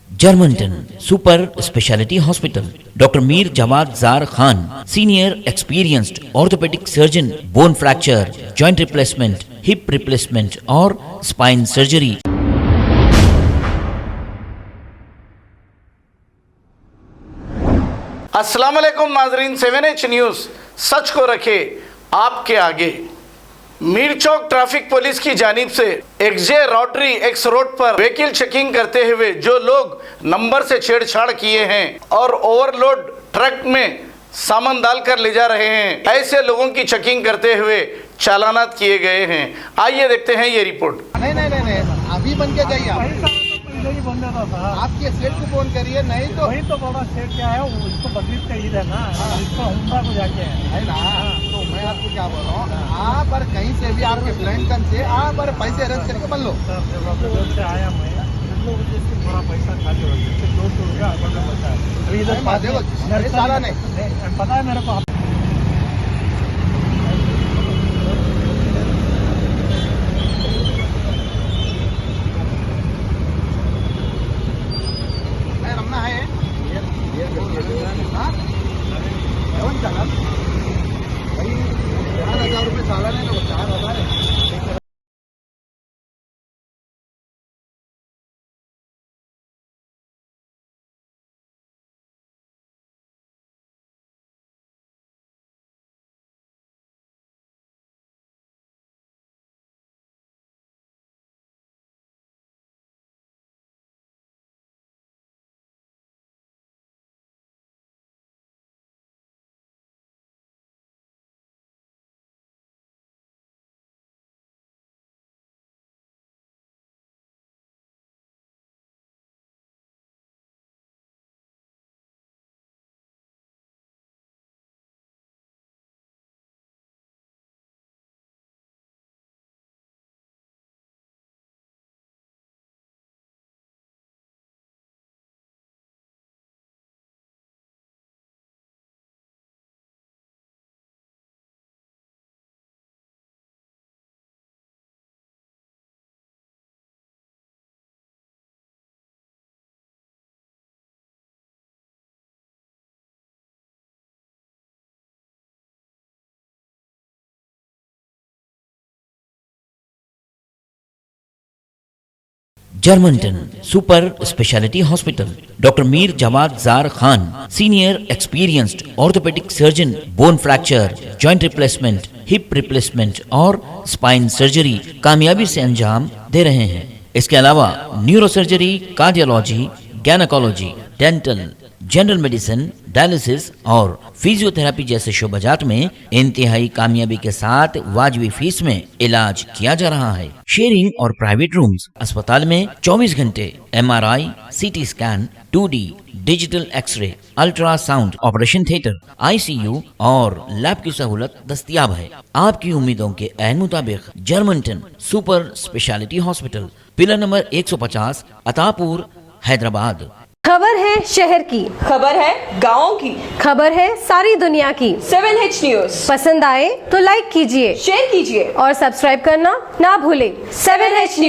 Germanton super speciality hospital, doctor Mir Jawad Jar Khan, senior experienced orthopaedic surgeon, bone fracture, joint replacement, hip replacement और spine surgery. अस्सलाम वालेकुम नाजरीन, 7H news सच को रखे आपके आगे। मीर चौक ट्रैफिक पुलिस की जानिब से एक्सजे रोटरी एक्स रोड पर व्हीकल चेकिंग करते हुए जो लोग नंबर से छेड़छाड़ किए हैं और ओवरलोड ट्रक में सामान डालकर ले जा रहे हैं, ऐसे लोगों की चेकिंग करते हुए चालानात किए गए हैं। आइए देखते हैं ये रिपोर्ट। नहीं, अभी बन के जाइए आप। आपके सेठ को फोन करिए, नहीं तो वही तो बड़ा सेठ क्या है, उसको बकरीद का ईद है ना, इसको उम्रा को जाके है ना। तो मैं आपको क्या बोल रहा हूँ, आप और कहीं से भी आपके ब्लैंकन से आप और पैसे अरेंज करके बन लो। से आया मैं थोड़ा पैसा खाली हो गया, 200 रुपया बचा है। अभी इधर सारा नहीं पता है मेरे को। ₹4,000 सालाना है, तो 4,000 है। Germanton super speciality hospital, doctor Mir Jawad Jar Khan, senior experienced orthopaedic surgeon, bone fracture, joint replacement, hip replacement और स्पाइन सर्जरी कामयाबी से अंजाम दे रहे हैं। इसके अलावा neuro surgery, cardiology, gynaecology, dental, general medicine, dialysis और फिजियोथेरेपी जैसे शोबाजात में इंतहाई कामयाबी के साथ वाजबी फीस में इलाज किया जा रहा है। शेयरिंग और प्राइवेट रूम्स, अस्पताल में 24 घंटे MRI, CT scan, 2D digital X ray, ultrasound, operation theatre, ICU और लैब की सहूलत दस्तयाब है। आपकी उम्मीदों के ऐन मुताबिक Germanton super speciality hospital, pillar number 150, Attapur, Hyderabad. खबर है शहर की, खबर है गाँव की, खबर है सारी दुनिया की। 7H न्यूज़ पसंद आए तो लाइक कीजिए, शेयर कीजिए और सब्सक्राइब करना ना भूलें। 7H news.